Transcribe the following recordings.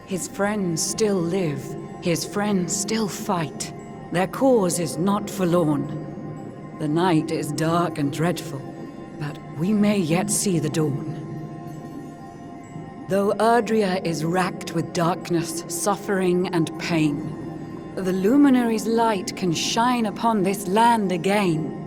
His friends still live. His friends still fight. Their cause is not forlorn. The night is dark and dreadful, but we may yet see the dawn. Though Erdrea is racked with darkness, suffering, and pain, the Luminary's light can shine upon this land again.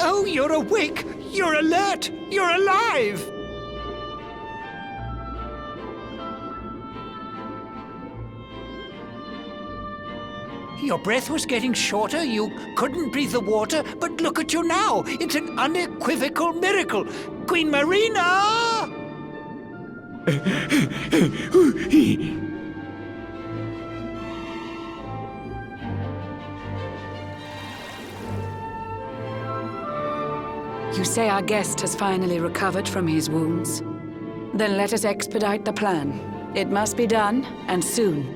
Oh, you're awake! You're alert! You're alive! Your breath was getting shorter, you couldn't breathe the water, but look at you now! It's an unequivocal miracle! Queen Marina! You say our guest has finally recovered from his wounds? Then let us expedite the plan. It must be done, and soon.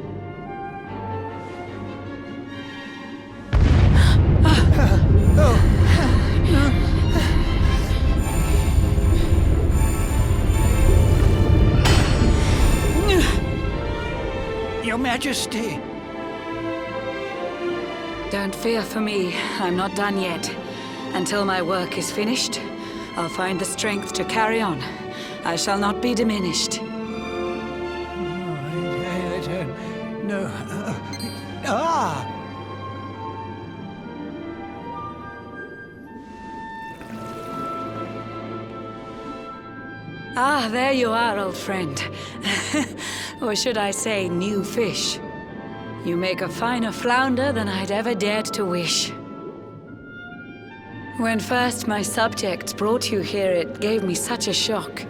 Your Majesty! Don't fear for me. I'm not done yet. Until my work is finished, I'll find the strength to carry on. I shall not be diminished. I don't know. Ah, there you are, old friend. Or should I say, new fish. You make a finer flounder than I'd ever dared to wish. When first my subjects brought you here, it gave me such a shock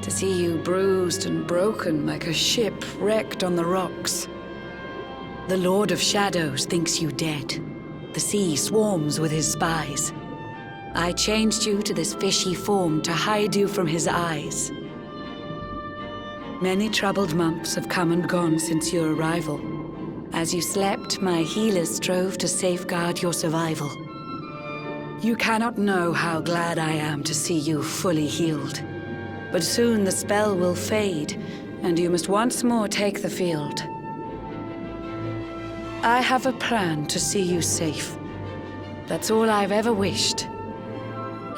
to see you bruised and broken like a ship wrecked on the rocks. The Lord of Shadows thinks you dead. The sea swarms with his spies. I changed you to this fishy form to hide you from his eyes. Many troubled months have come and gone since your arrival. As you slept, my healers strove to safeguard your survival. You cannot know how glad I am to see you fully healed. But soon the spell will fade, and you must once more take the field. I have a plan to see you safe. That's all I've ever wished.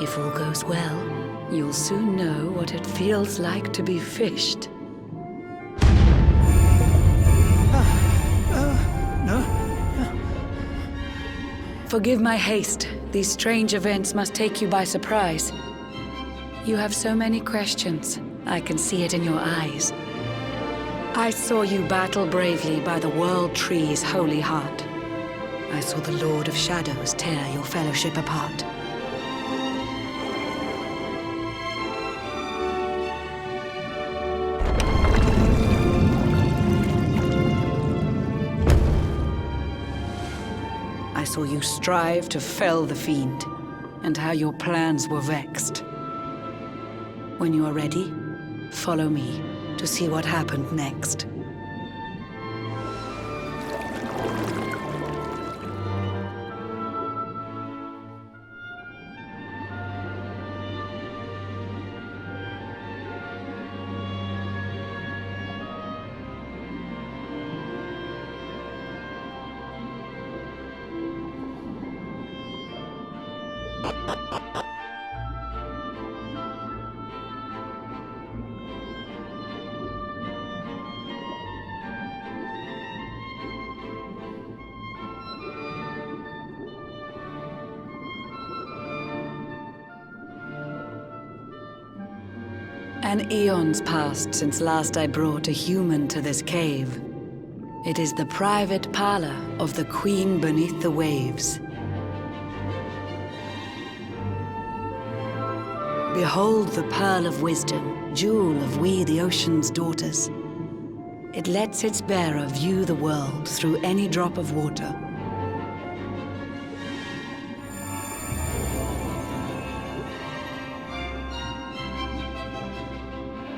If all goes well, you'll soon know what it feels like to be fished. Forgive my haste. These strange events must take you by surprise. You have so many questions. I can see it in your eyes. I saw you battle bravely by the World Tree's holy heart. I saw the Lord of Shadows tear your fellowship apart. I saw you strive to fell the fiend, and how your plans were vexed. When you are ready, follow me to see what happened next. An eon's passed since last I brought a human to this cave. It is the private parlor of the Queen beneath the waves. Behold the pearl of wisdom, jewel of we the ocean's daughters. It lets its bearer view the world through any drop of water.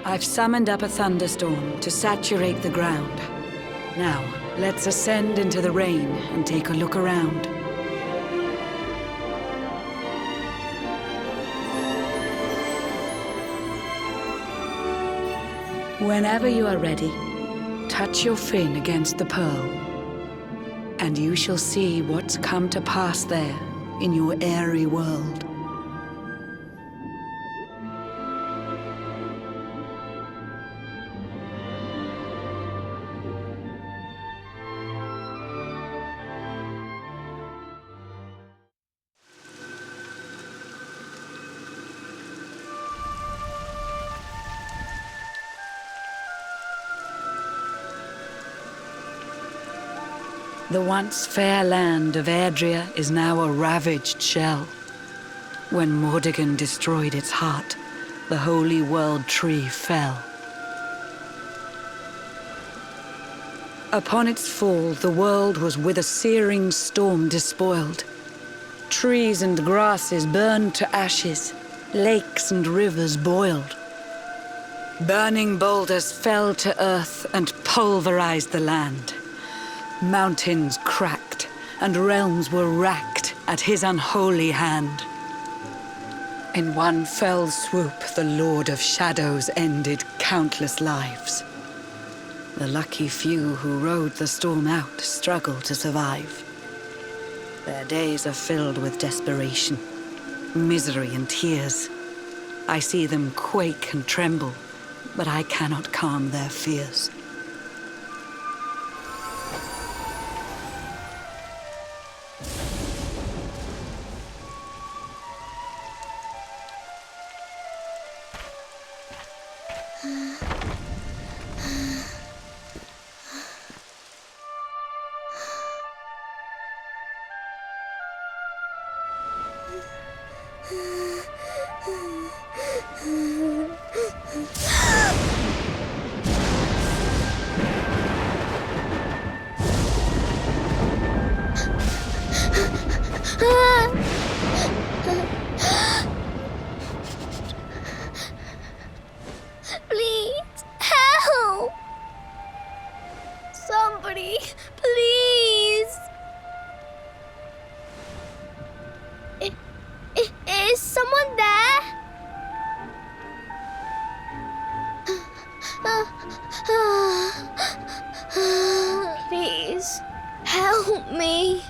I've summoned up a thunderstorm to saturate the ground. Now, let's ascend into the rain and take a look around. Whenever you are ready, touch your fin against the pearl, and you shall see what's come to pass there in your airy world. The once fair land of Yggdrasil is now a ravaged shell. When Mordegon destroyed its heart, the holy world tree fell. Upon its fall, the world was with a searing storm despoiled. Trees and grasses burned to ashes, lakes and rivers boiled. Burning boulders fell to earth and pulverized the land. Mountains cracked, and realms were racked at his unholy hand. In one fell swoop, the Lord of Shadows ended countless lives. The lucky few who rode the storm out struggled to survive. Their days are filled with desperation, misery and tears. I see them quake and tremble, but I cannot calm their fears. Please, help! Somebody, please! Is someone there? Please, help me.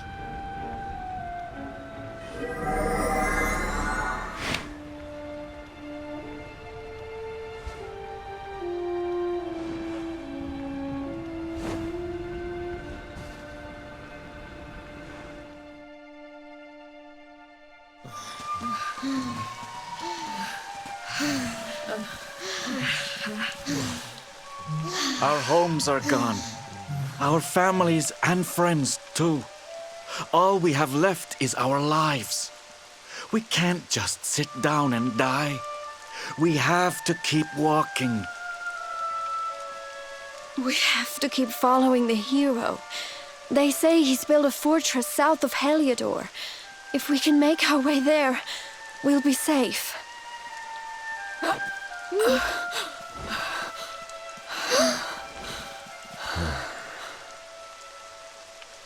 Our homes are gone. Our families and friends, too. All we have left is our lives. We can't just sit down and die. We have to keep walking. We have to keep following the hero. They say he's built a fortress south of Heliodor. If we can make our way there, we'll be safe.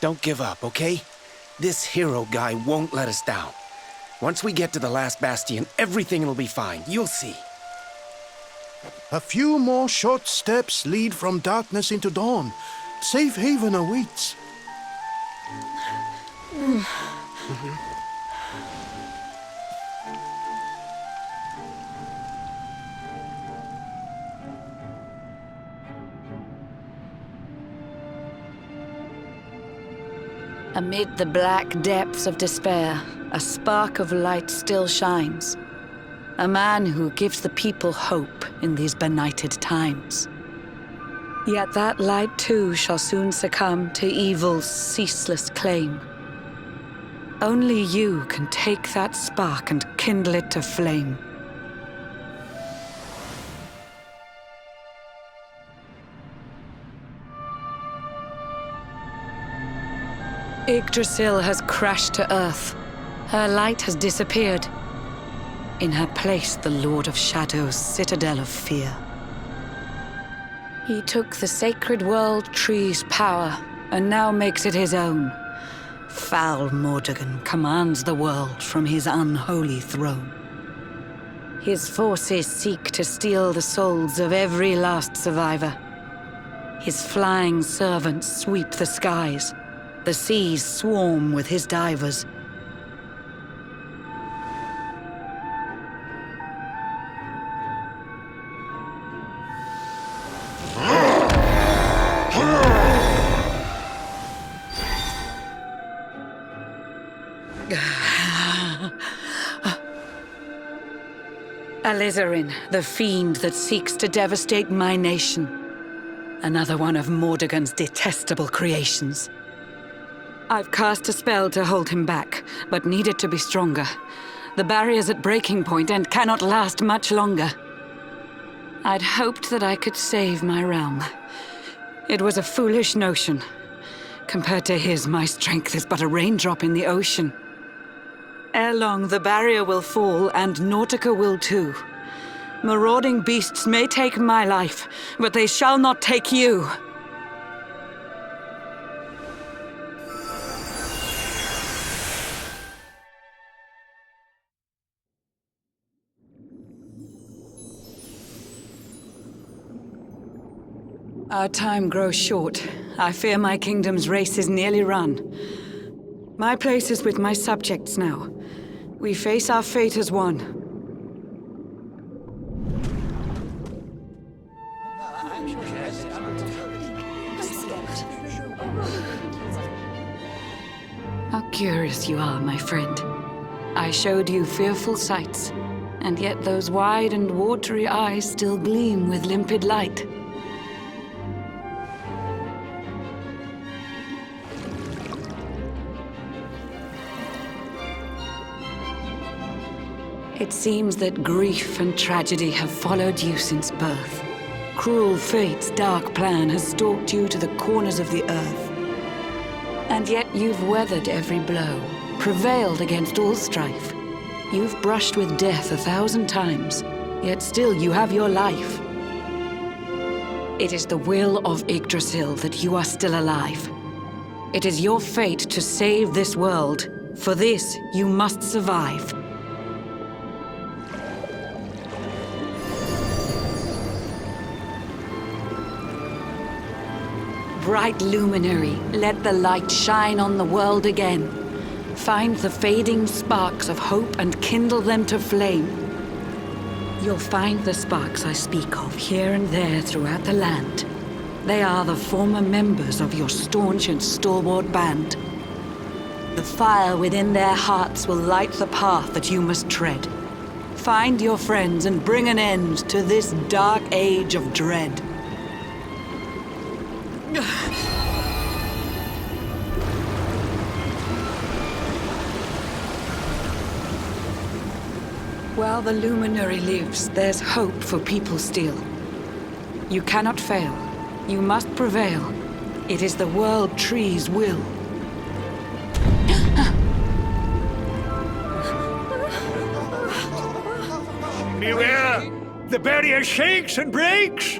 Don't give up, okay? This hero guy won't let us down. Once we get to the last bastion, everything will be fine. You'll see. A few more short steps lead from darkness into dawn. Safe haven awaits. Amid the black depths of despair, a spark of light still shines. A man who gives the people hope in these benighted times. Yet that light too shall soon succumb to evil's ceaseless claim. Only you can take that spark and kindle it to flame. Yggdrasil has crashed to earth. Her light has disappeared. In her place, the Lord of Shadow's citadel of fear. He took the sacred world tree's power and now makes it his own. Foul Mordegon commands the world from his unholy throne. His forces seek to steal the souls of every last survivor. His flying servants sweep the skies. The seas swarm with his divers. Alizarin, the fiend that seeks to devastate my nation. Another one of Mordegon's detestable creations. I've cast a spell to hold him back, but need it to be stronger. The barrier's at breaking point and cannot last much longer. I'd hoped that I could save my realm. It was a foolish notion. Compared to his, my strength is but a raindrop in the ocean. Ere long, the barrier will fall, and Nautica will too. Marauding beasts may take my life, but they shall not take you. Our time grows short. I fear my kingdom's race is nearly run. My place is with my subjects now. We face our fate as one. How curious you are, my friend. I showed you fearful sights, and yet those wide and watery eyes still gleam with limpid light. It seems that grief and tragedy have followed you since birth. Cruel fate's dark plan has stalked you to the corners of the earth. And yet you've weathered every blow, prevailed against all strife. You've brushed with death 1,000 times, yet still you have your life. It is the will of Yggdrasil that you are still alive. It is your fate to save this world. For this, you must survive. Bright luminary, let the light shine on the world again. Find the fading sparks of hope and kindle them to flame. You'll find the sparks I speak of here and there throughout the land. They are the former members of your staunch and stalwart band. The fire within their hearts will light the path that you must tread. Find your friends and bring an end to this dark age of dread. While the Luminary lives, there's hope for people still. You cannot fail. You must prevail. It is the World Tree's will. Beware! The barrier shakes and breaks!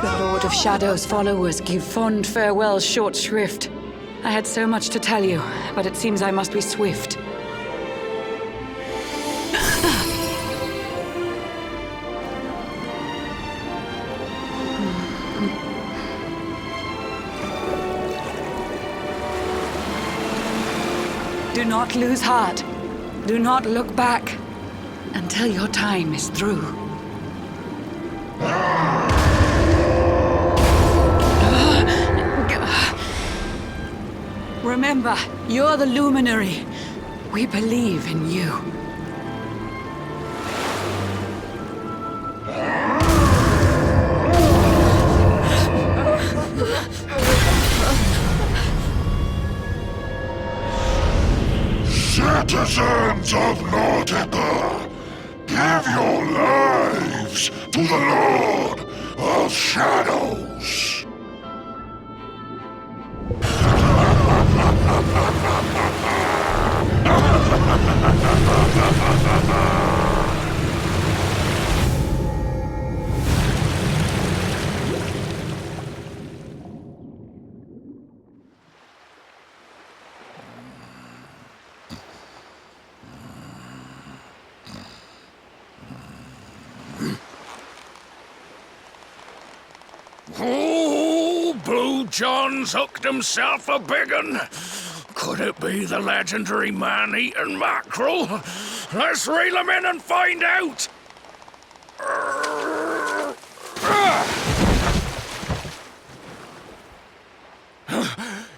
The Lord of Shadow's followers give fond farewells short shrift. I had so much to tell you, but it seems I must be swift. Do not lose heart. Do not look back until your time is through. Remember, you're the Luminary. We believe in you. Citizens of Nautica, give your lives to the Lord of Shadows. Oh, Blue John's hooked himself a big un. Could it be the legendary man-eating mackerel? Let's reel him in and find out!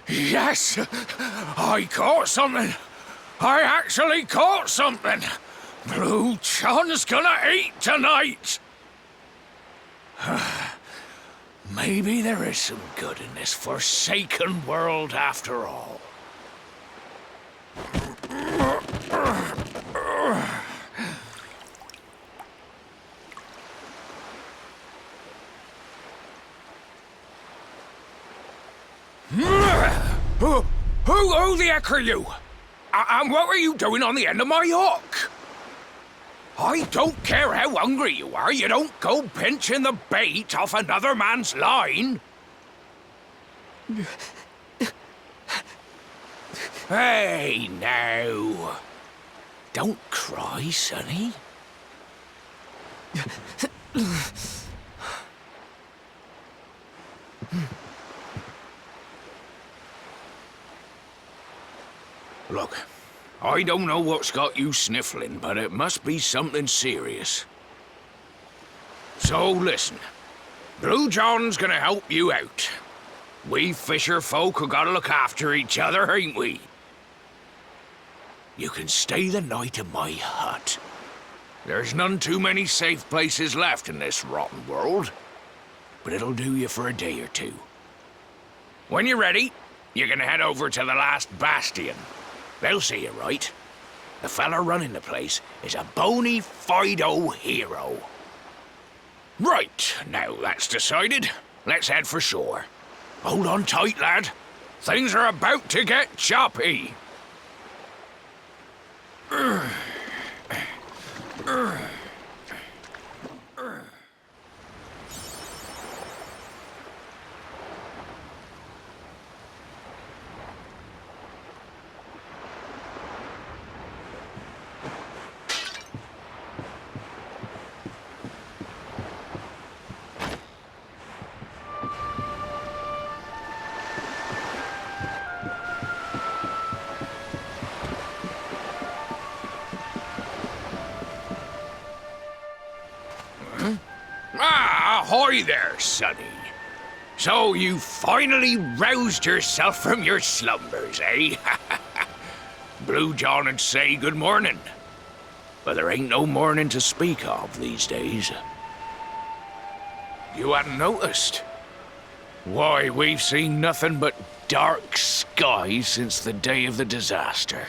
Yes! I caught something! I actually caught something! Blue John's gonna eat tonight! Maybe there is some good in this forsaken world after all. Who the heck are you? And what were you doing on the end of my hook? I don't care how hungry you are, you don't go pinching the bait off another man's line. Hey, now. Don't cry, sonny. Look, I don't know what's got you sniffling, but it must be something serious. So listen, Blue John's gonna help you out. We fisher folk who gotta look after each other, ain't we? You can stay the night in my hut. There's none too many safe places left in this rotten world, but it'll do you for a day or two. When you're ready, you're gonna head over to the last bastion. They'll see you right. The fella running the place is a bona fide hero. Right, now that's decided, let's head for shore. Hold on tight, lad. Things are about to get choppy. Ahoy there, sonny. So you finally roused yourself from your slumbers, eh? Blue John'd say good morning. But there ain't no morning to speak of these days. You hadn't noticed? Why, we've seen nothing but dark skies since the day of the disaster.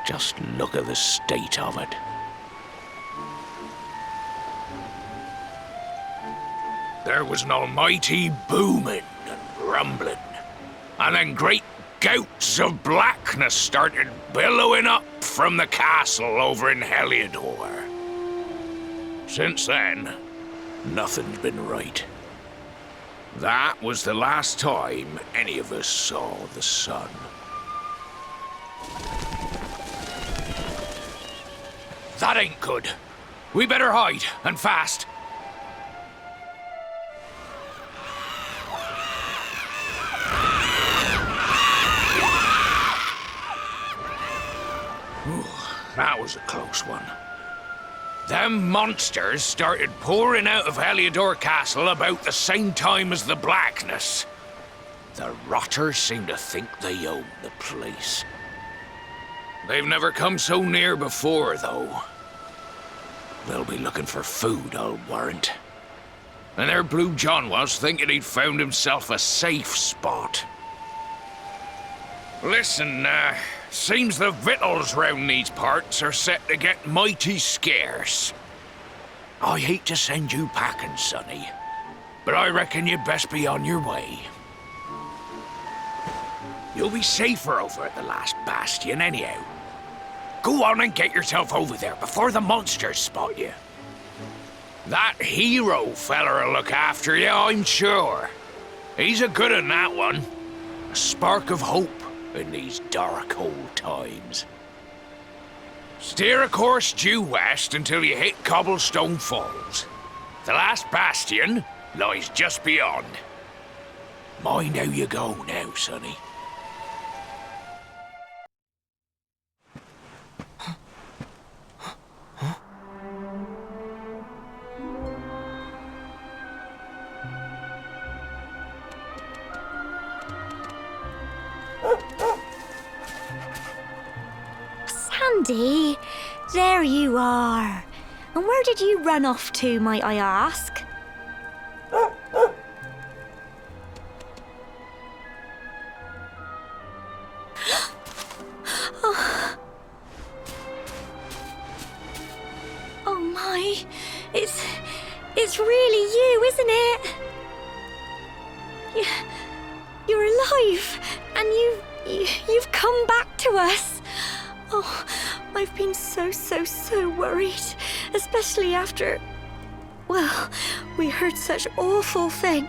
Just look at the state of it. There was an almighty booming and rumbling, and then great gouts of blackness started billowing up from the castle over in Heliodor. Since then, nothing's been right. That was the last time any of us saw the sun. That ain't good. We better hide, and fast. That was a close one. Them monsters started pouring out of Heliodor Castle about the same time as the blackness. The rotters seem to think they own the place. They've never come so near before, though. They'll be looking for food, I'll warrant. And their Blue John was thinking he'd found himself a safe spot. Listen, seems the victuals round these parts are set to get mighty scarce. I hate to send you packing, Sonny, but I reckon you'd best be on your way. You'll be safer over at the last bastion anyhow. Go on and get yourself over there before the monsters spot you. That hero feller'll look after you, I'm sure. He's a good un, that one. A spark of hope in these dark old times. Steer a course due west until you hit Cobblestone Falls. The last bastion lies just beyond. Mind how you go now, Sonny. Sandy, there you are. And where did you run off to, might I ask? Oh my, it's really you, isn't it? You're alive, and you've come back to us. Oh, I've been so worried, especially after, well, we heard such awful things.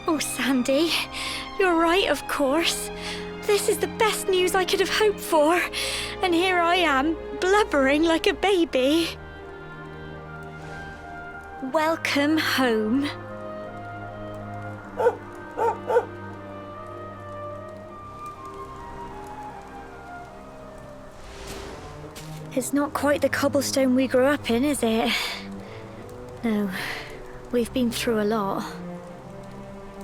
Oh, Sandy, you're right, of course. This is the best news I could have hoped for. And here I am, blubbering like a baby. Welcome home. It's not quite the cobblestone we grew up in, is it? No, we've been through a lot.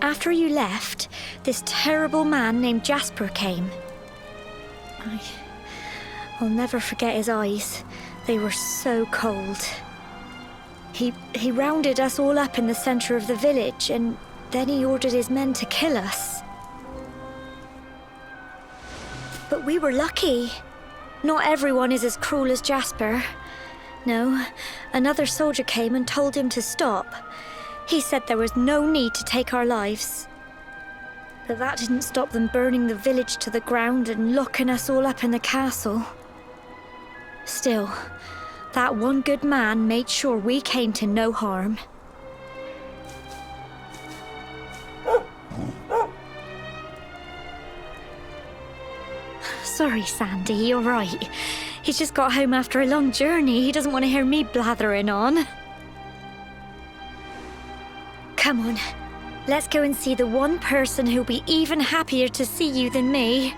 After you left, this terrible man named Jasper came. I'll never forget his eyes. They were so cold. He rounded us all up in the center of the village, and then he ordered his men to kill us. But we were lucky. Not everyone is as cruel as Jasper. No, another soldier came and told him to stop. He said there was no need to take our lives. But that didn't stop them burning the village to the ground and locking us all up in the castle. Still, that one good man made sure we came to no harm. Sorry, Sandy, you're right. He's just got home after a long journey. He doesn't want to hear me blathering on. Come on, let's go and see the one person who'll be even happier to see you than me.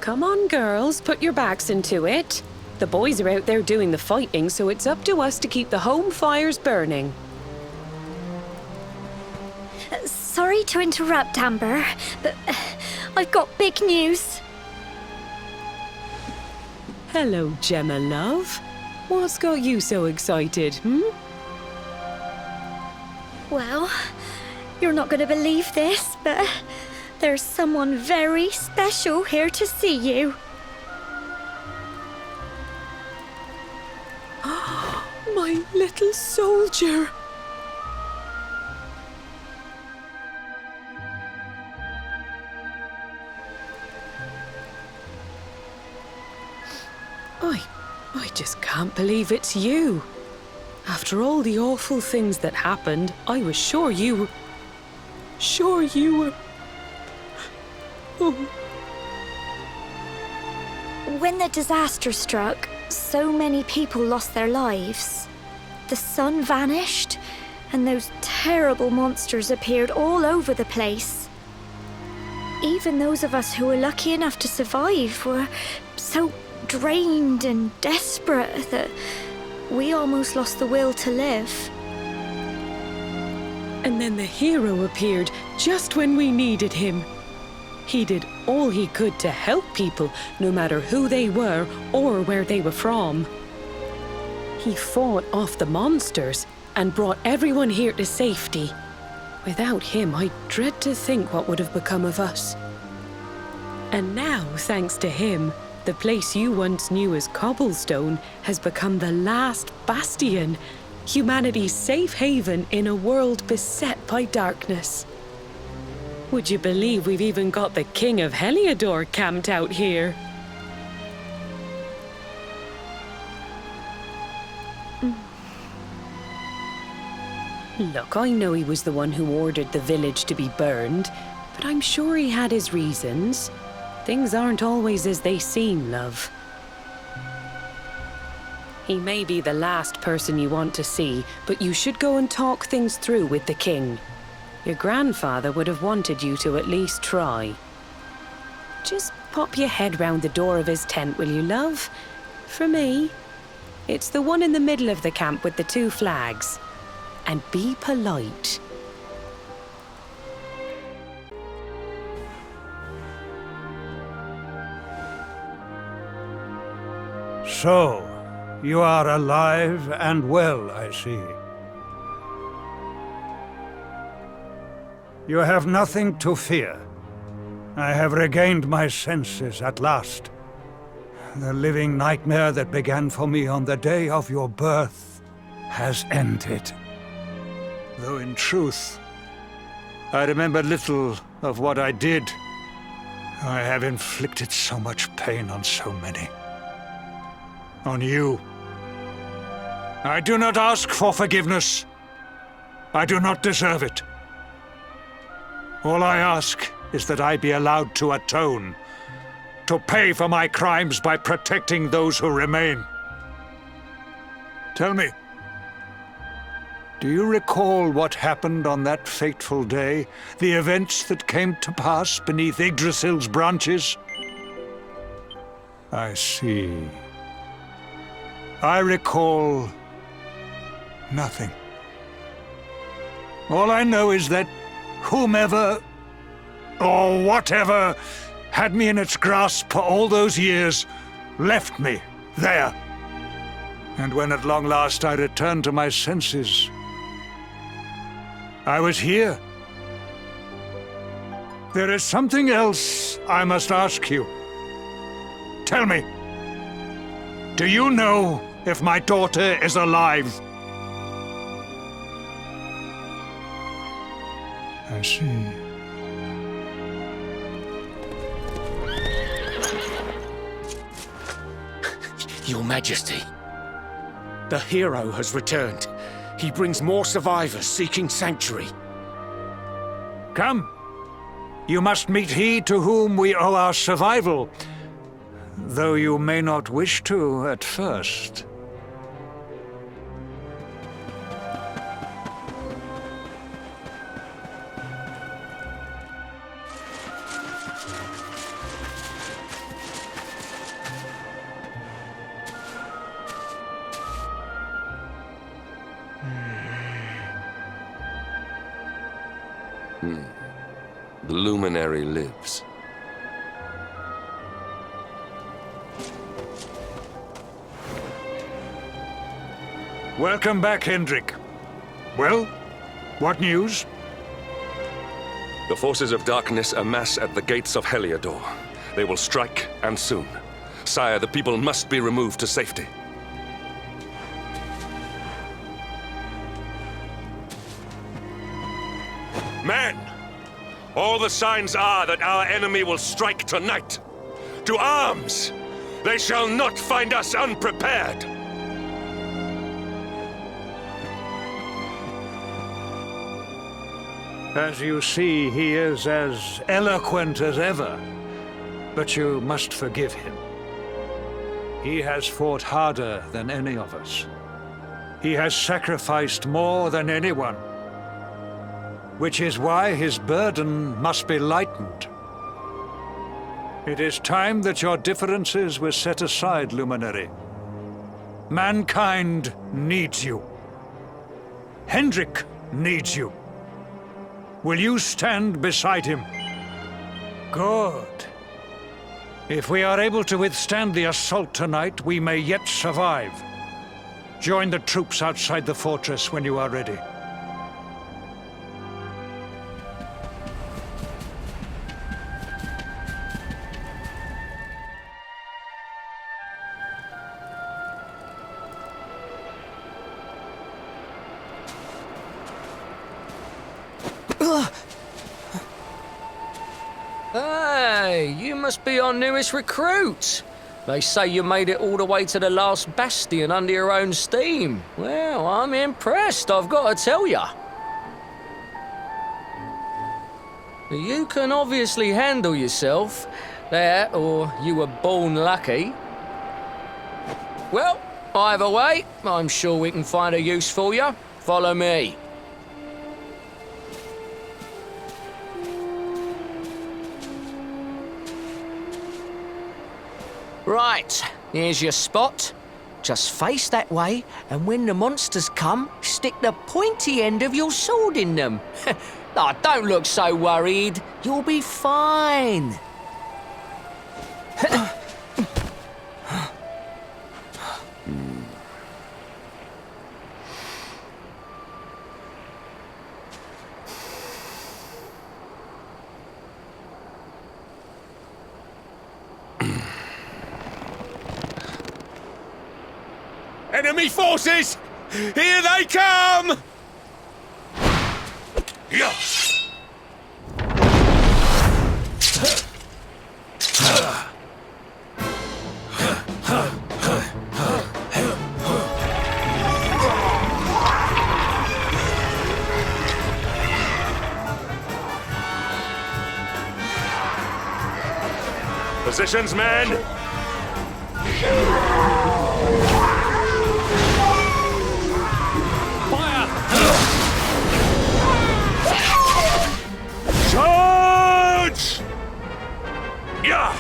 Come on, girls, put your backs into it. The boys are out there doing the fighting, so it's up to us to keep the home fires burning. Sorry to interrupt, Amber, but I've got big news. Hello, Gemma, love. What's got you so excited, Well, you're not going to believe this, but there's someone very special here to see you. My little soldier. just can't believe it's you. After all the awful things that happened, I was sure you were... Oh. When the disaster struck, so many people lost their lives. The sun vanished, and those terrible monsters appeared all over the place. Even those of us who were lucky enough to survive were so drained and desperate that we almost lost the will to live. And then the hero appeared just when we needed him. He did all he could to help people, no matter who they were or where they were from. He fought off the monsters and brought everyone here to safety. Without him, I dread to think what would have become of us. And now, thanks to him, the place you once knew as Cobblestone has become the last bastion, humanity's safe haven in a world beset by darkness. Would you believe we've even got the King of Heliodor camped out here? Look, I know he was the one who ordered the village to be burned, but I'm sure he had his reasons. Things aren't always as they seem, love. He may be the last person you want to see, but you should go and talk things through with the king. Your grandfather would have wanted you to at least try. Just pop your head round the door of his tent, will you, love? For me. It's the one in the middle of the camp with the 2 flags. And be polite. So, you are alive and well, I see. You have nothing to fear. I have regained my senses at last. The living nightmare that began for me on the day of your birth has ended. Though in truth, I remember little of what I did. I have inflicted so much pain on so many. On you. I do not ask for forgiveness. I do not deserve it. All I ask is that I be allowed to atone, to pay for my crimes by protecting those who remain. Tell me, do you recall what happened on that fateful day? The events that came to pass beneath Yggdrasil's branches? I see. I recall nothing. All I know is that whomever or whatever had me in its grasp for all those years left me there. And when at long last I returned to my senses, I was here. There is something else I must ask you. Tell me, do you know if my daughter is alive? I see. Your Majesty, the hero has returned. He brings more survivors seeking sanctuary. Come. You must meet he to whom we owe our survival, though you may not wish to at first. The Luminary lives. Welcome back, Hendrik. Well, what news? The forces of darkness amass at the gates of Heliodor. They will strike, and soon. Sire, the people must be removed to safety. Men! All the signs are that our enemy will strike tonight. To arms! They shall not find us unprepared! As you see, he is as eloquent as ever, but you must forgive him. He has fought harder than any of us. He has sacrificed more than anyone, which is why his burden must be lightened. It is time that your differences were set aside, Luminary. Mankind needs you. Hendrik needs you. Will you stand beside him? Good. If we are able to withstand the assault tonight, we may yet survive. Join the troops outside the fortress when you are ready. Hey, you must be our newest recruit. They say you made it all the way to the last bastion under your own steam. Well, I'm impressed, I've got to tell ya. You can obviously handle yourself. That, or you were born lucky. Well, either way, I'm sure we can find a use for you. Follow me. Right, here's your spot. Just face that way, and when the monsters come, stick the pointy end of your sword in them. Oh, don't look so worried. You'll be fine. Enemy forces! Here they come! Yes! Positions, men! Charge! Yeah!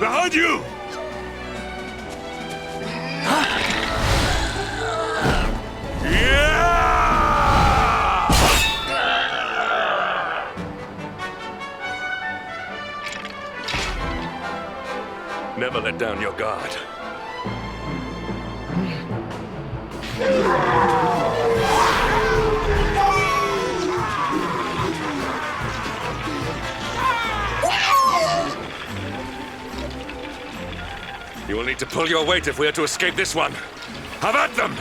Behind you! Never let down your guard. You will need to pull your weight if we are to escape this one. Have at them!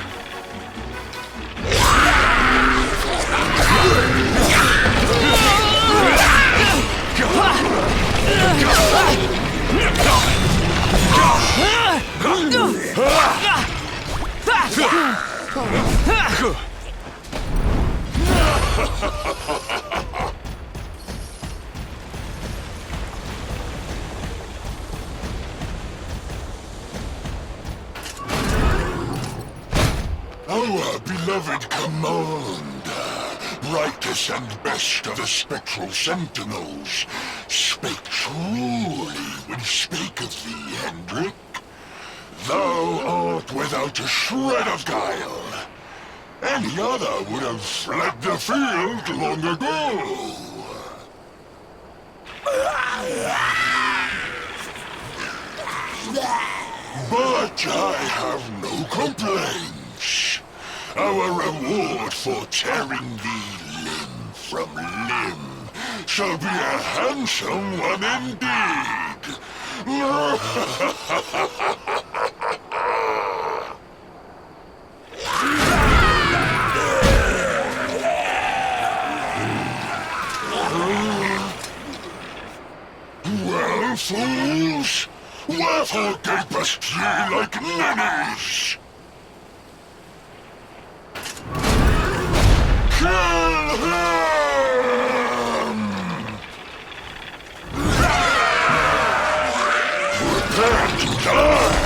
Our beloved commander, brightest and best of the spectral sentinels, spake truly when he spake of thee, Hendrik. Thou art without a shred of guile. Any other would have fled the field long ago. But I have no complaints. Our reward for tearing thee limb from limb shall be a handsome one indeed. Well, fools, wherefore gapest ye like ninnies? Kill him! Prepare to die!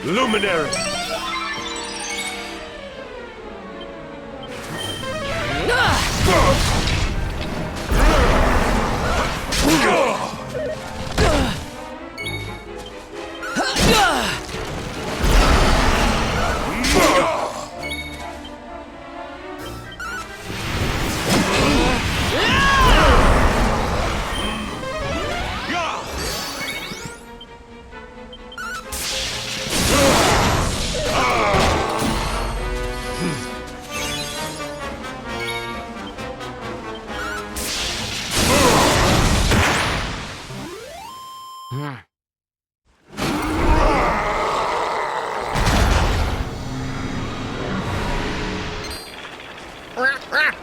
Luminary!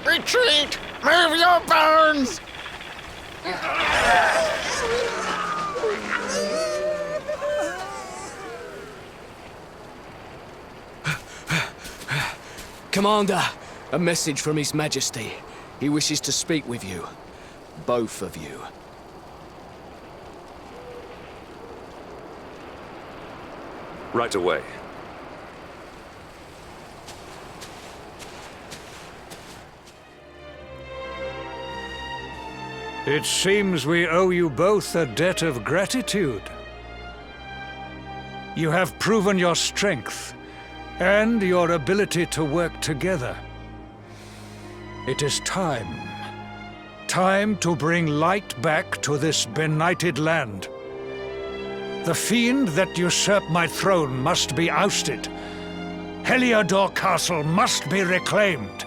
Retreat! Move your bones! Commander, a message from His Majesty. He wishes to speak with you. Both of you. Right away. It seems we owe you both a debt of gratitude. You have proven your strength and your ability to work together. It is time. Time to bring light back to this benighted land. The fiend that usurped my throne must be ousted. Heliodor Castle must be reclaimed.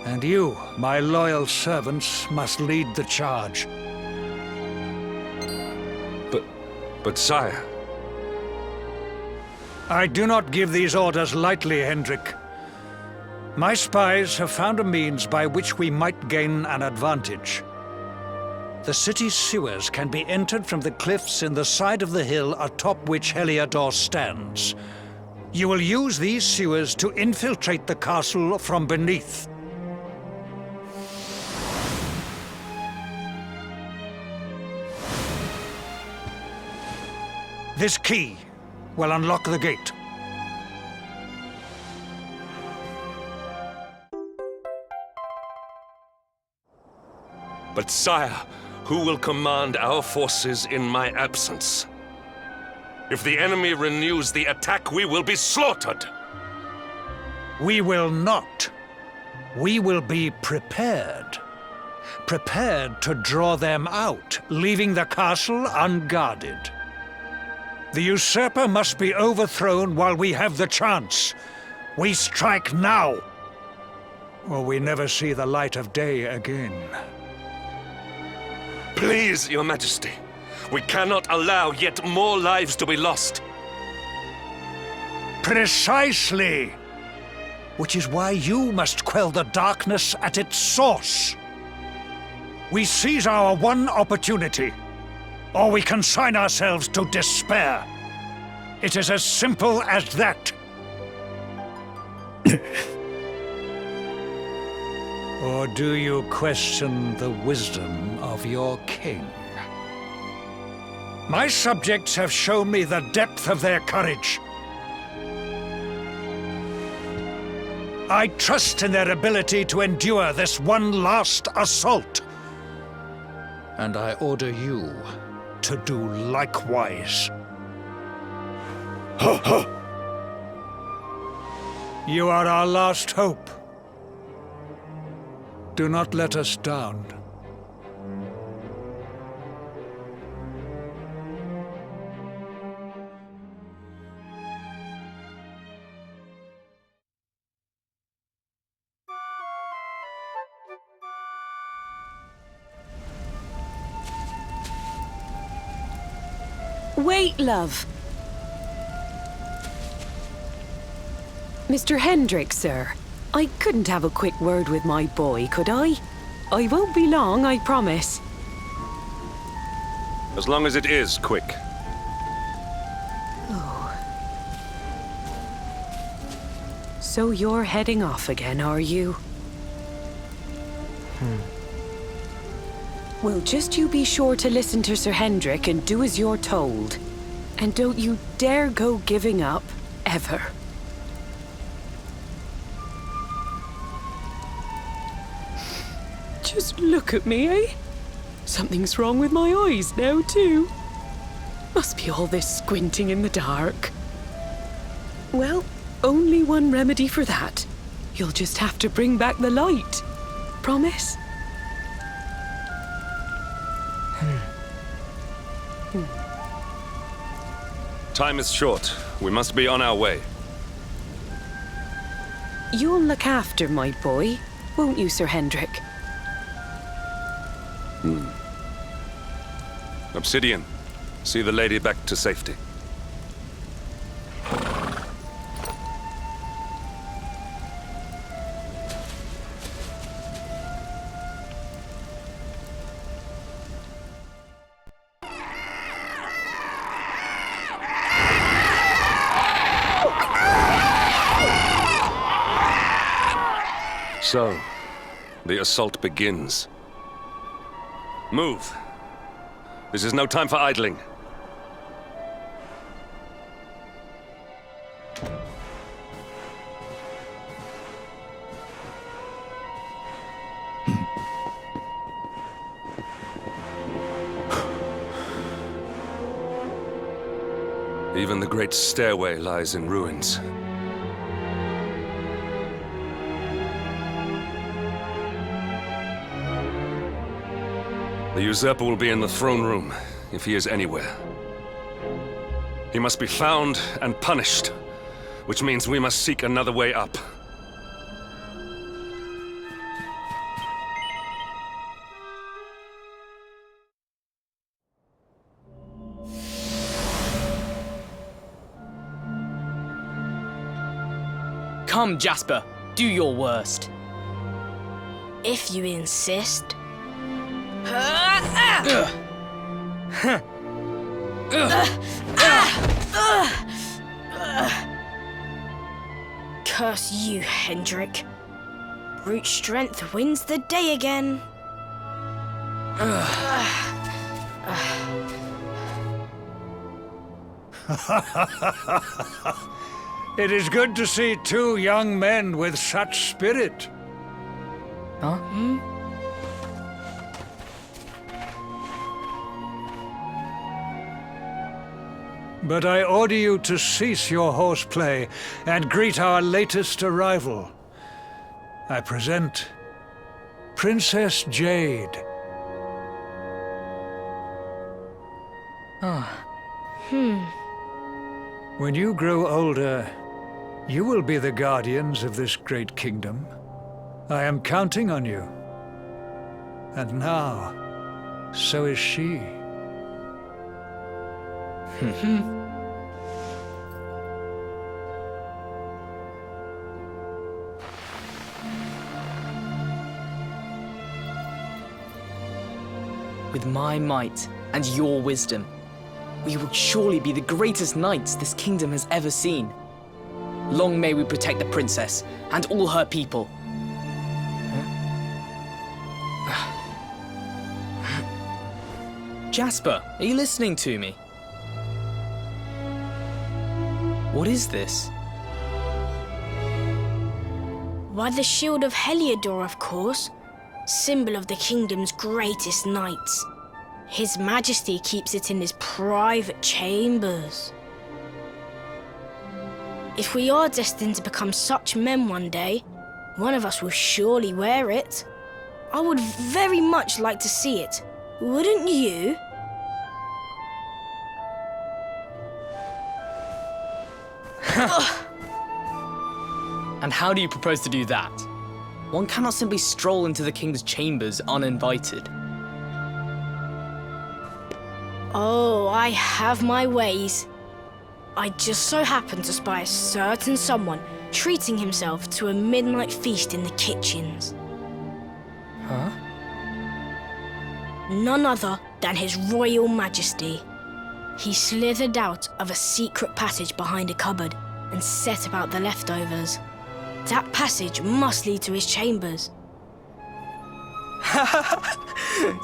And you, my loyal servants, must lead the charge. But sire... I do not give these orders lightly, Hendrik. My spies have found a means by which we might gain an advantage. The city's sewers can be entered from the cliffs in the side of the hill atop which Heliodor stands. You will use these sewers to infiltrate the castle from beneath. This key will unlock the gate. But sire, who will command our forces in my absence? If the enemy renews the attack, we will be slaughtered! We will not. We will be prepared. Prepared to draw them out, leaving the castle unguarded. The usurper must be overthrown while we have the chance. We strike now, or we never see the light of day again. Please, Your Majesty, we cannot allow yet more lives to be lost. Precisely! Which is why you must quell the darkness at its source. We seize our one opportunity, or we consign ourselves to despair. It is as simple as that. Or do you question the wisdom of your king? My subjects have shown me the depth of their courage. I trust in their ability to endure this one last assault. And I order you to do likewise. You are our last hope. Do not let us down. Wait, love. Mr. Hendrik, sir. I couldn't have a quick word with my boy, could I? I won't be long, I promise. As long as it is quick. Oh. So you're heading off again, are you? Well, just you be sure to listen to Sir Hendrik and do as you're told. And don't you dare go giving up, ever. Just look at me, eh? Something's wrong with my eyes now, too. Must be all this squinting in the dark. Well, only one remedy for that. You'll just have to bring back the light. Promise? Time is short. We must be on our way. You'll look after my boy, won't you, Sir Hendrik? Obsidian, see the lady back to safety. So, the assault begins. Move. This is no time for idling. Even the great stairway lies in ruins. The usurper will be in the throne room, if he is anywhere. He must be found and punished, which means we must seek another way up. Come, Jasper, do your worst. If you insist. Curse you, Hendrik. Brute strength wins the day again. It is good to see two young men with such spirit. Huh? But I order you to cease your horseplay and greet our latest arrival. I present Princess Jade. When you grow older, you will be the guardians of this great kingdom. I am counting on you. And now, so is she. With my might and your wisdom, we will surely be the greatest knights this kingdom has ever seen. Long may we protect the princess and all her people. Jasper, are you listening to me? What is this? Why, the shield of Heliodor, of course. Symbol of the kingdom's greatest knights. His Majesty keeps it in his private chambers. If we are destined to become such men one day, one of us will surely wear it. I would very much like to see it. Wouldn't you? And how do you propose to do that? One cannot simply stroll into the king's chambers uninvited. Oh, I have my ways. I just so happened to spy a certain someone treating himself to a midnight feast in the kitchens. Huh? None other than His Royal Majesty. He slithered out of a secret passage behind a cupboard and set about the leftovers. That passage must lead to his chambers.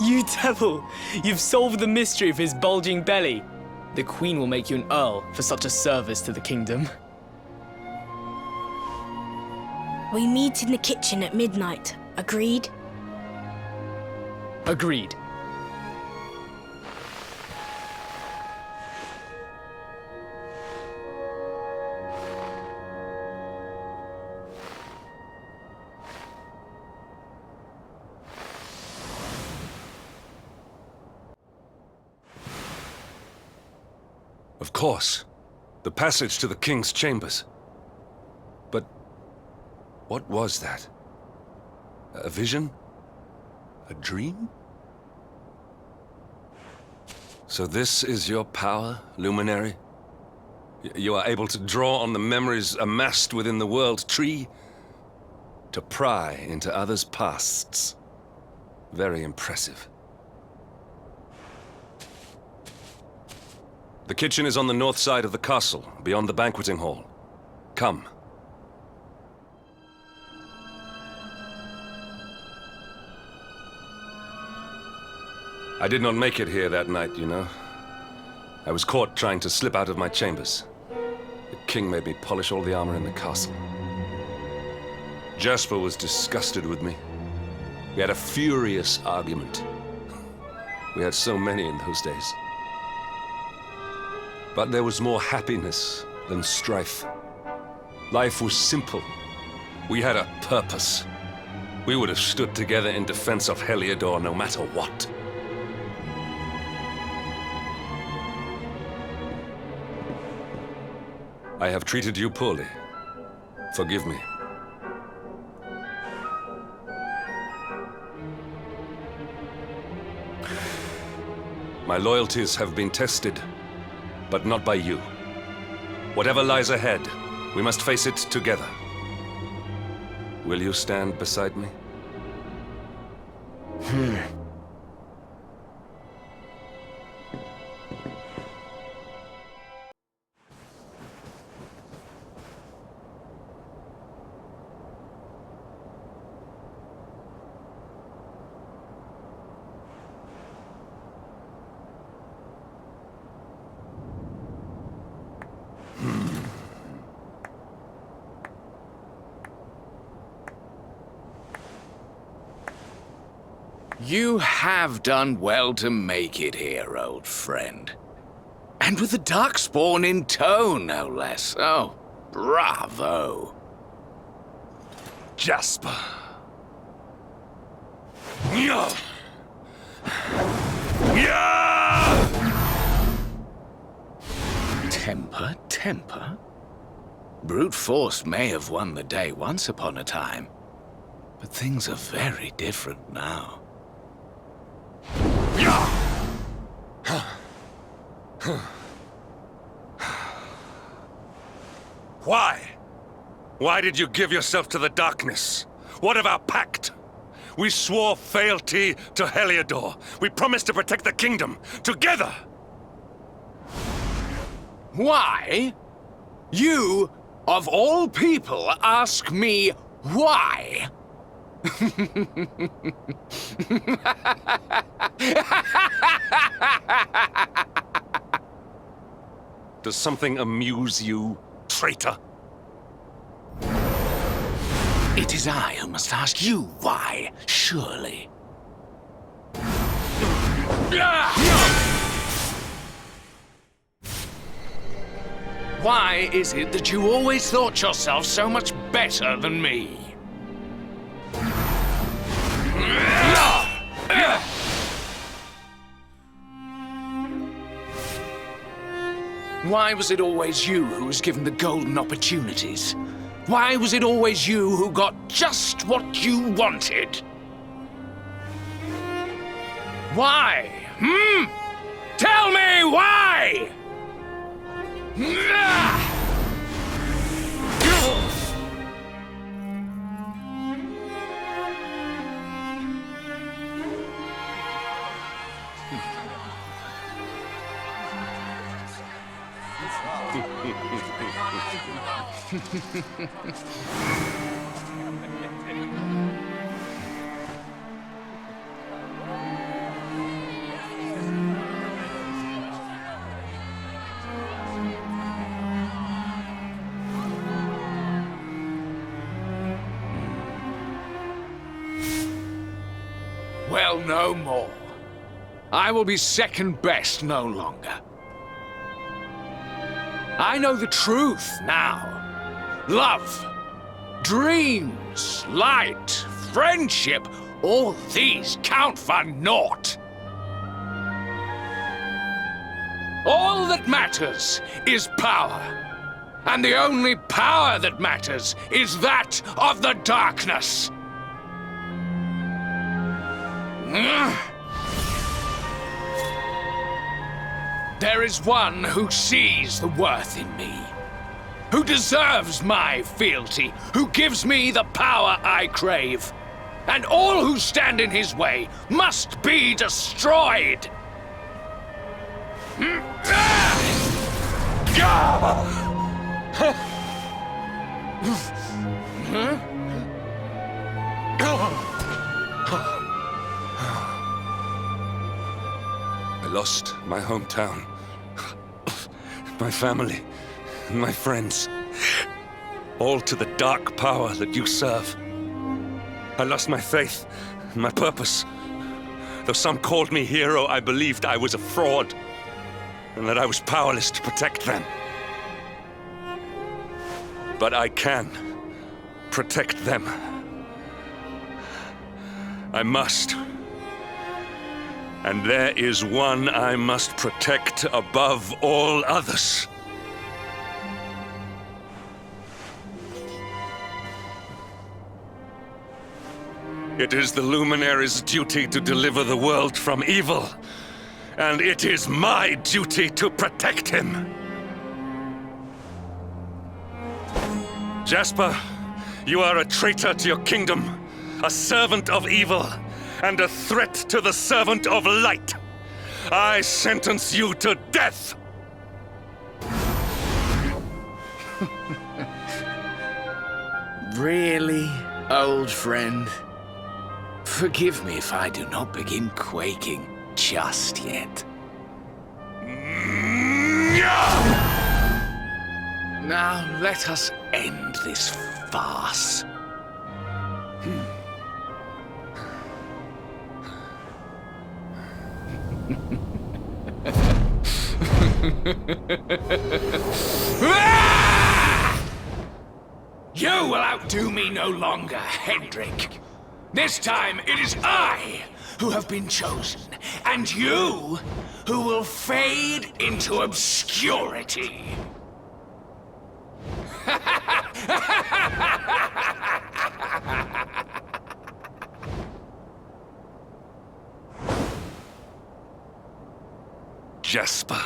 You devil! You've solved the mystery of his bulging belly. The Queen will make you an Earl for such a service to the kingdom. We meet in the kitchen at midnight. Agreed? Agreed. Of course. The passage to the king's chambers. But what was that? A vision? A dream? So this is your power, Luminary? You are able to draw on the memories amassed within the world tree to pry into others' pasts. Very impressive. The kitchen is on the north side of the castle, beyond the banqueting hall. Come. I did not make it here that night, you know. I was caught trying to slip out of my chambers. The king made me polish all the armor in the castle. Jasper was disgusted with me. We had a furious argument. We had so many in those days. But there was more happiness than strife. Life was simple. We had a purpose. We would have stood together in defense of Heliodor no matter what. I have treated you poorly. Forgive me. My loyalties have been tested, but not by you. Whatever lies ahead, we must face it together. Will you stand beside me? You have done well to make it here, old friend. And with the Darkspawn in tow, no less. Oh, bravo. Jasper. Yeah. Temper, temper. Brute force may have won the day once upon a time, but things are very different now. Why? Why did you give yourself to the darkness? What of our pact? We swore fealty to Heliodor. We promised to protect the kingdom, together! Why? You, of all people, ask me why? Does something amuse you, traitor? It is I who must ask you why, surely. Why is it that you always thought yourself so much better than me? Why was it always you who was given the golden opportunities? Why was it always you who got just what you wanted? Why? Tell me why! Well, no more. I will be second best no longer. I know the truth now. Love, dreams, light, friendship, all these count for naught. All that matters is power. And the only power that matters is that of the darkness. There is one who sees the worth in me, who deserves my fealty, who gives me the power I crave, and all who stand in his way must be destroyed. I lost my hometown, my family, and my friends, all to the dark power that you serve. I lost my faith and my purpose. Though some called me hero, I believed I was a fraud, and that I was powerless to protect them. But I can protect them. I must. And there is one I must protect above all others. It is the Luminary's duty to deliver the world from evil, and it is my duty to protect him. Jasper, you are a traitor to your kingdom, a servant of evil, and a threat to the servant of light. I sentence you to death! Really, old friend? Forgive me if I do not begin quaking just yet. Now let us end this farce. You will outdo me no longer, Hendrik. This time it is I who have been chosen, and you who will fade into obscurity. Jasper.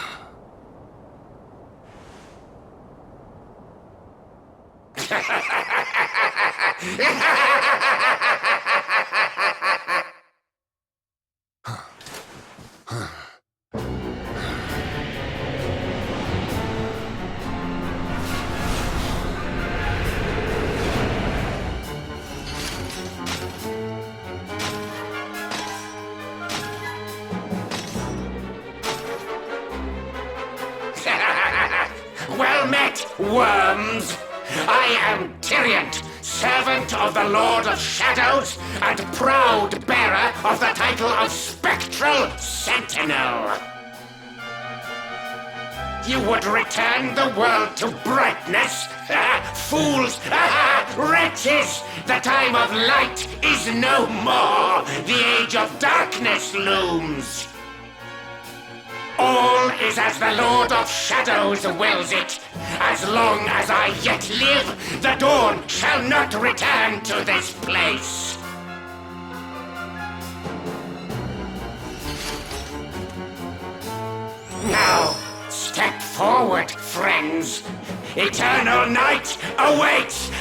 Well met, worms! I am Tyriant, servant of the Lord of Shadows, and proud bearer of the title of Spectral Sentinel. You would return the world to brightness? Fools! Wretches! The time of light is no more! The age of darkness looms! All is as the Lord of Shadows wills it. As long as I yet live, the dawn shall not return to this place. Now, step forward, friends. Eternal night awaits!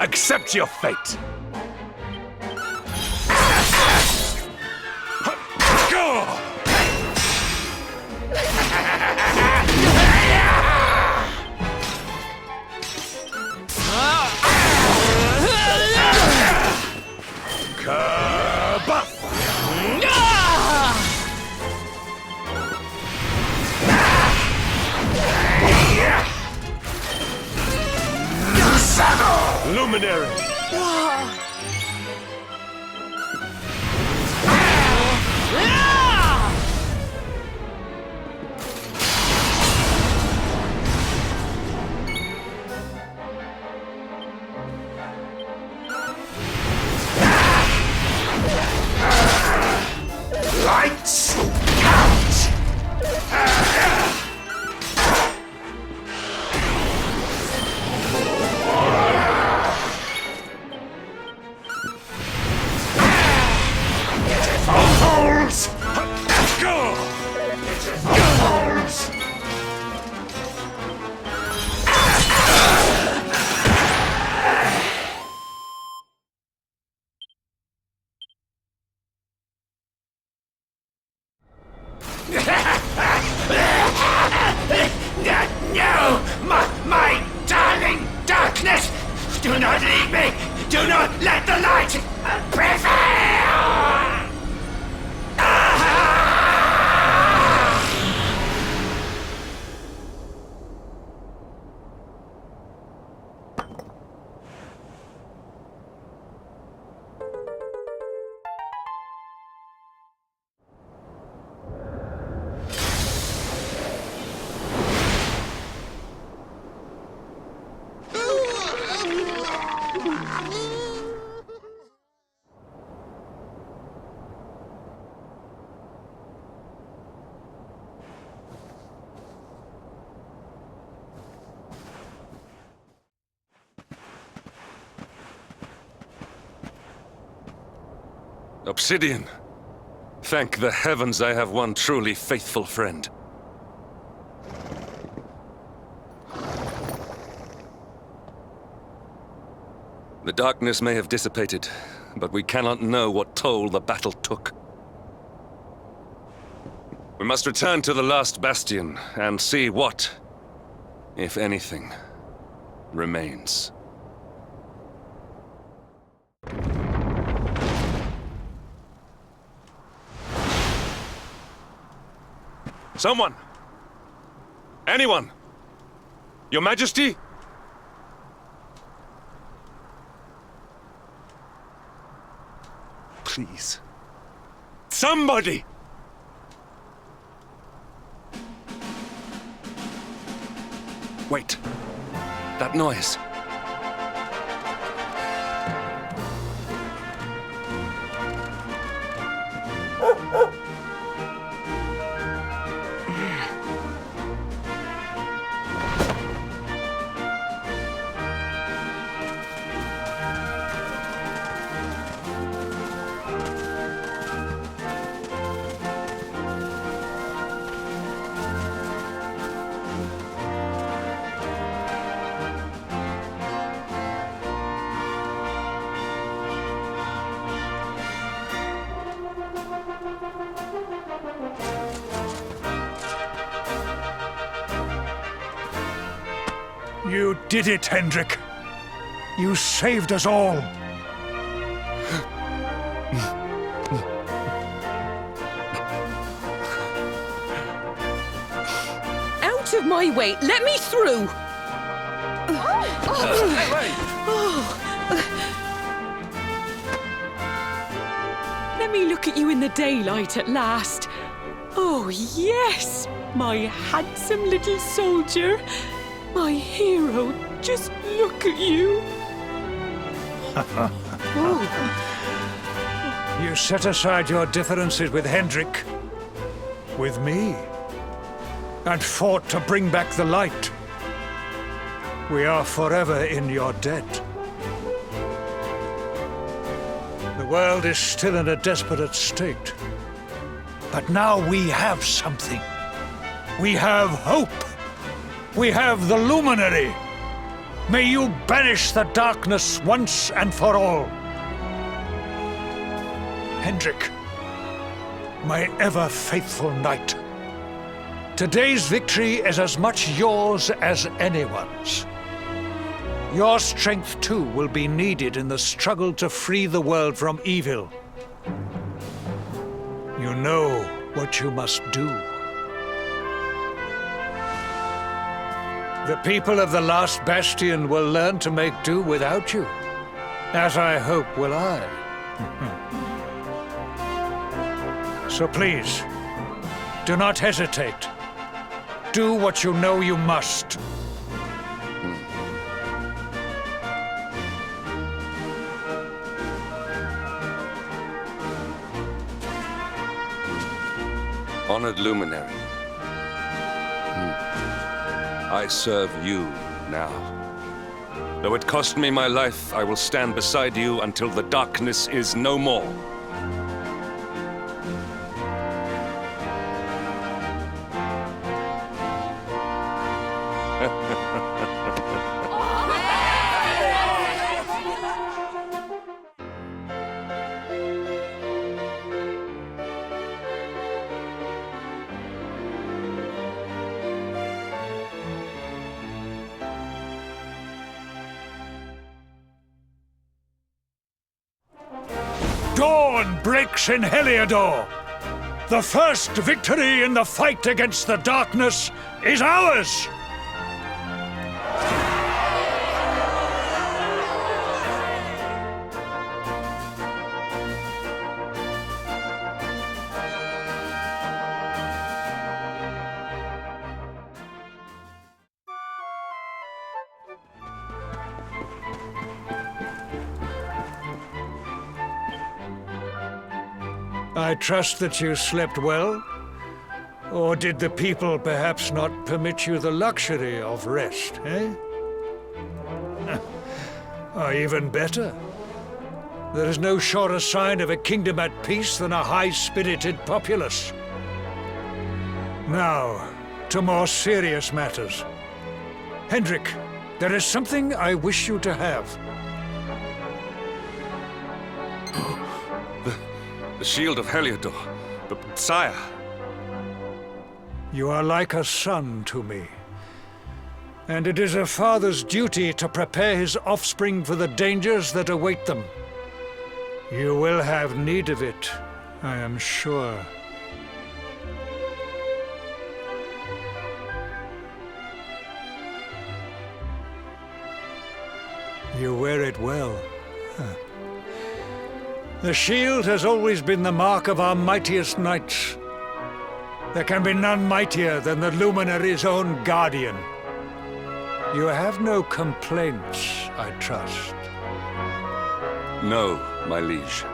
Accept your fate! Luminary! Lights out! Fools! Go! Fools! No! My darling darkness! Do not leave me! Do not let the light prevail! Obsidian! Thank the heavens I have one truly faithful friend. The darkness may have dissipated, but we cannot know what toll the battle took. We must return to the last bastion and see what, if anything, remains. Someone! Anyone! Your Majesty? Please. Somebody! Wait. That noise. You did it, Hendrik. You saved us all. my way. Let me through. Let me look at you in the daylight at last. Oh, yes, my handsome little soldier. My hero, just look at you. You set aside your differences with Hendrik, with me, and fought to bring back the light. We are forever in your debt. The world is still in a desperate state. But now we have something. We have hope. We have the Luminary. May you banish the darkness once and for all. Hendrik, my ever-faithful knight. Today's victory is as much yours as anyone's. Your strength, too, will be needed in the struggle to free the world from evil. You know what you must do. The people of the last bastion will learn to make do without you, as I hope will I. So please, do not hesitate. Do what you know you must. Honored Luminary, I serve you now. Though it cost me my life, I will stand beside you until the darkness is no more. Dawn breaks in Heliodor. The first victory in the fight against the darkness is ours! I trust that you slept well? Or did the people perhaps not permit you the luxury of rest, eh? Or even better, there is no surer sign of a kingdom at peace than a high-spirited populace. Now, to more serious matters. Hendrik, there is something I wish you to have. The shield of Heliodor, but sire. You are like a son to me. And it is a father's duty to prepare his offspring for the dangers that await them. You will have need of it, I am sure. You wear it well. The shield has always been the mark of our mightiest knights. There can be none mightier than the Luminary's own guardian. You have no complaints, I trust. No, my liege.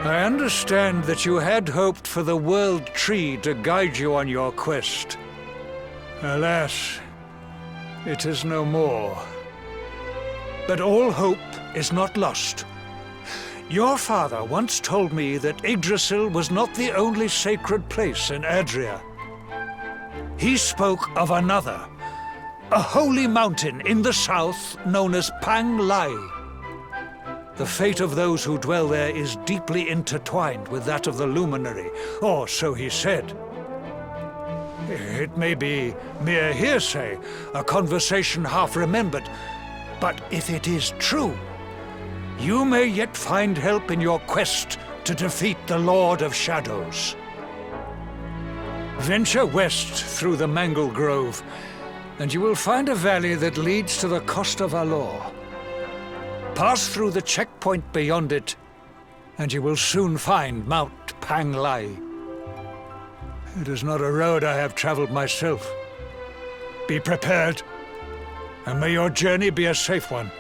I understand that you had hoped for the World Tree to guide you on your quest. Alas, it is no more. But all hope is not lost. Your father once told me that Yggdrasil was not the only sacred place in Adria. He spoke of another, a holy mountain in the south known as Pang Lai. The fate of those who dwell there is deeply intertwined with that of the Luminary, or so he said. It may be mere hearsay, a conversation half remembered, but if it is true, you may yet find help in your quest to defeat the Lord of Shadows. Venture west through the Mangle Grove, and you will find a valley that leads to the coast of Alor. Pass through the checkpoint beyond it, and you will soon find Mount Panglai. It is not a road I have traveled myself. Be prepared, and may your journey be a safe one.